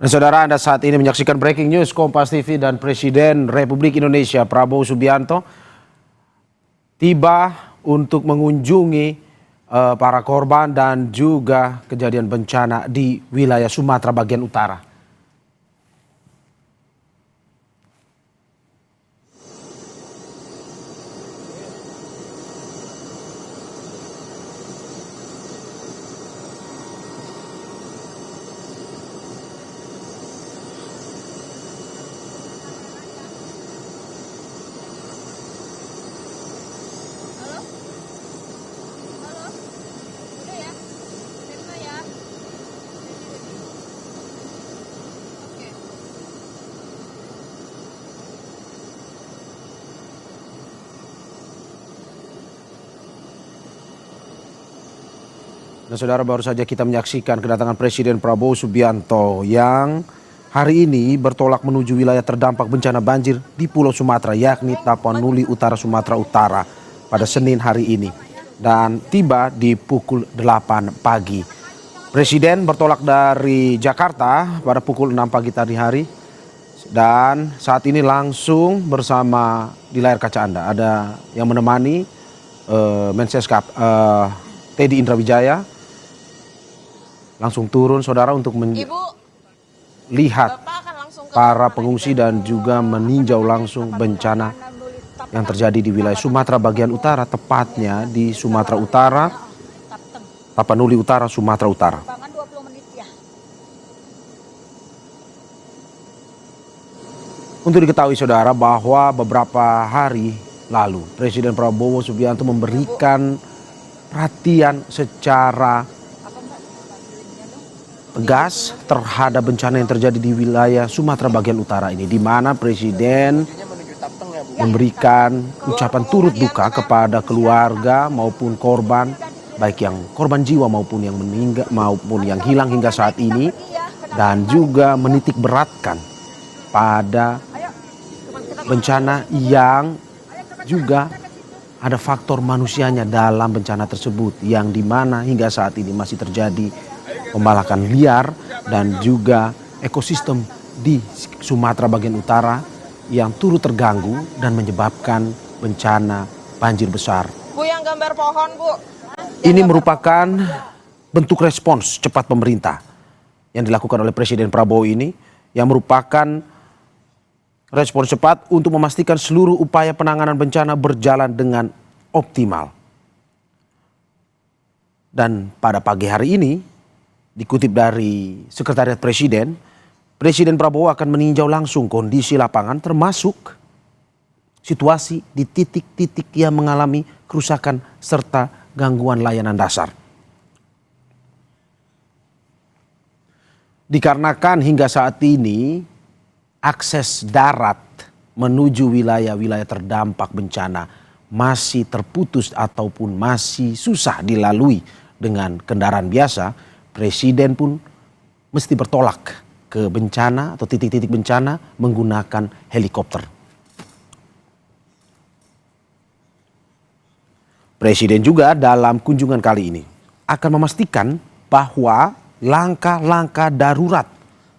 Dan saudara, Anda saat ini menyaksikan Breaking News Kompas TV, dan Presiden Republik Indonesia Prabowo Subianto tiba untuk mengunjungi para korban dan juga kejadian bencana di wilayah Sumatera bagian utara. Nah, saudara, baru saja kita menyaksikan kedatangan Presiden Prabowo Subianto yang hari ini bertolak menuju wilayah terdampak bencana banjir di Pulau Sumatera, yakni Tapanuli Utara, Sumatera Utara pada Senin hari ini, dan tiba di pukul 8 pagi. Presiden bertolak dari Jakarta pada pukul 6 pagi tadi hari, dan saat ini langsung bersama di layar kaca Anda ada yang menemani Menseskap Teddy Indrawijaya. Langsung turun, saudara, untuk melihat para pengungsi dan juga meninjau langsung bencana yang terjadi di wilayah Sumatera bagian utara, tepatnya di Sumatera Utara, Tapanuli Utara, Sumatera Utara. Untuk diketahui, saudara, bahwa beberapa hari lalu Presiden Prabowo Subianto memberikan perhatian secara tegas terhadap bencana yang terjadi di wilayah Sumatera bagian utara ini, di mana Presiden memberikan ucapan turut duka kepada keluarga maupun korban, baik yang korban jiwa maupun yang meninggal maupun yang hilang hingga saat ini, dan juga menitik beratkan pada bencana yang juga ada faktor manusianya dalam bencana tersebut, yang dimana hingga saat ini masih terjadi pembalakan liar dan juga ekosistem di Sumatera bagian utara yang turut terganggu dan menyebabkan bencana banjir besar. Bu, yang gambar pohon, Bu. Ini merupakan bentuk respons cepat pemerintah yang dilakukan oleh Presiden Prabowo ini, yang merupakan respons cepat untuk memastikan seluruh upaya penanganan bencana berjalan dengan optimal. Dan pada pagi hari ini, dikutip dari Sekretariat Presiden, Presiden Prabowo akan meninjau langsung kondisi lapangan, termasuk situasi di titik-titik yang mengalami kerusakan serta gangguan layanan dasar. Dikarenakan hingga saat ini akses darat menuju wilayah-wilayah terdampak bencana masih terputus ataupun masih susah dilalui dengan kendaraan biasa, Presiden pun mesti bertolak ke bencana atau titik-titik bencana menggunakan helikopter. Presiden juga dalam kunjungan kali ini akan memastikan bahwa langkah-langkah darurat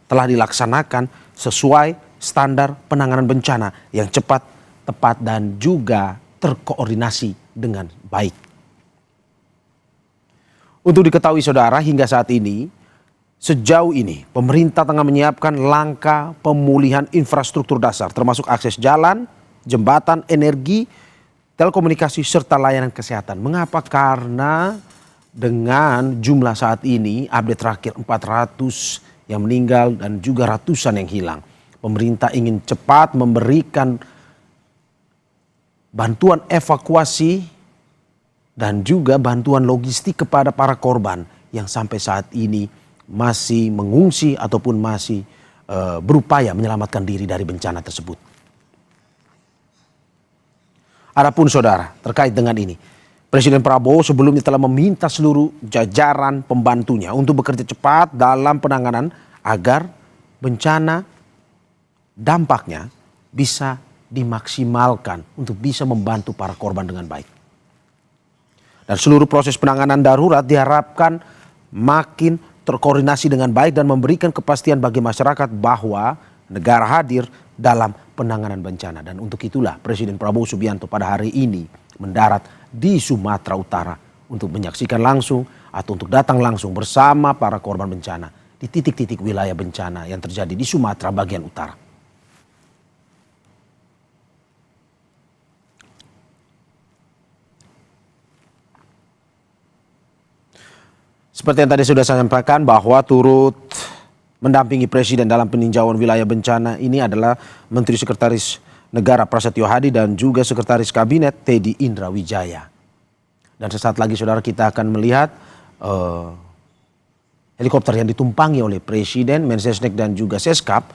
telah dilaksanakan sesuai standar penanganan bencana yang cepat, tepat, dan juga terkoordinasi dengan baik. Untuk diketahui, saudara, hingga saat ini, sejauh ini pemerintah tengah menyiapkan langkah pemulihan infrastruktur dasar, termasuk akses jalan, jembatan, energi, telekomunikasi, serta layanan kesehatan. Mengapa? Karena dengan jumlah saat ini, update terakhir 400 yang meninggal dan juga ratusan yang hilang. Pemerintah ingin cepat memberikan bantuan evakuasi dan juga bantuan logistik kepada para korban yang sampai saat ini masih mengungsi ataupun masih berupaya menyelamatkan diri dari bencana tersebut. Adapun, saudara, terkait dengan ini, Presiden Prabowo sebelumnya telah meminta seluruh jajaran pembantunya untuk bekerja cepat dalam penanganan agar bencana dampaknya bisa dimaksimalkan untuk bisa membantu para korban dengan baik. Dan seluruh proses penanganan darurat diharapkan makin terkoordinasi dengan baik dan memberikan kepastian bagi masyarakat bahwa negara hadir dalam penanganan bencana. Dan untuk itulah Presiden Prabowo Subianto pada hari ini mendarat di Sumatera Utara untuk menyaksikan langsung atau untuk datang langsung bersama para korban bencana di titik-titik wilayah bencana yang terjadi di Sumatera bagian utara. Seperti yang tadi sudah saya sampaikan bahwa turut mendampingi Presiden dalam peninjauan wilayah bencana ini adalah Menteri Sekretaris Negara Prasetyo Hadi dan juga Sekretaris Kabinet Teddy Indra Wijaya. Dan sesaat lagi saudara kita akan melihat helikopter yang ditumpangi oleh Presiden, Mensesnek dan juga Seskap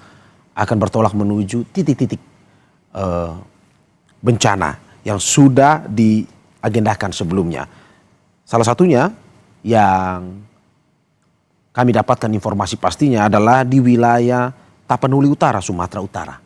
akan bertolak menuju titik-titik bencana yang sudah diagendakan sebelumnya. Salah satunya yang kami dapatkan informasi pastinya adalah di wilayah Tapanuli Utara, Sumatera Utara.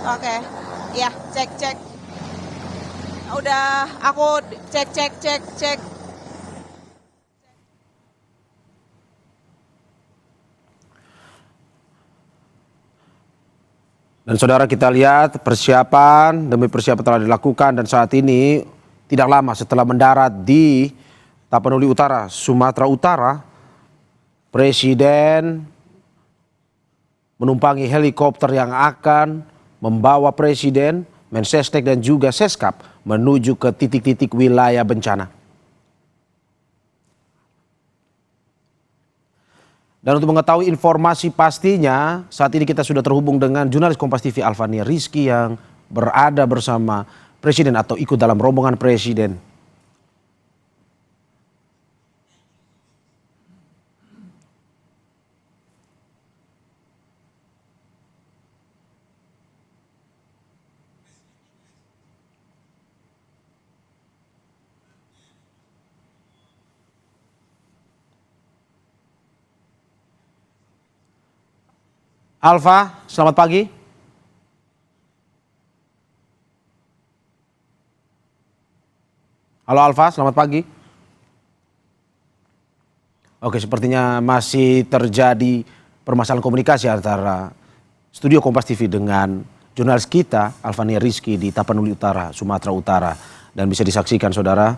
Oke, ya cek. Udah aku cek. Dan saudara kita lihat persiapan demi persiapan telah dilakukan dan saat ini tidak lama setelah mendarat di Tapanuli Utara, Sumatera Utara, Presiden menumpangi helikopter yang akan membawa Presiden, Mensesnek dan juga Seskap menuju ke titik-titik wilayah bencana. Dan untuk mengetahui informasi pastinya, saat ini kita sudah terhubung dengan jurnalis Kompas TV Alfania Rizky yang berada bersama Presiden atau ikut dalam rombongan Presiden. Alfa, selamat pagi. Halo Alfa, selamat pagi. Oke, sepertinya masih terjadi permasalahan komunikasi antara studio Kompas TV dengan jurnalis kita Alfania Rizky di Tapanuli Utara, Sumatera Utara. Dan bisa disaksikan saudara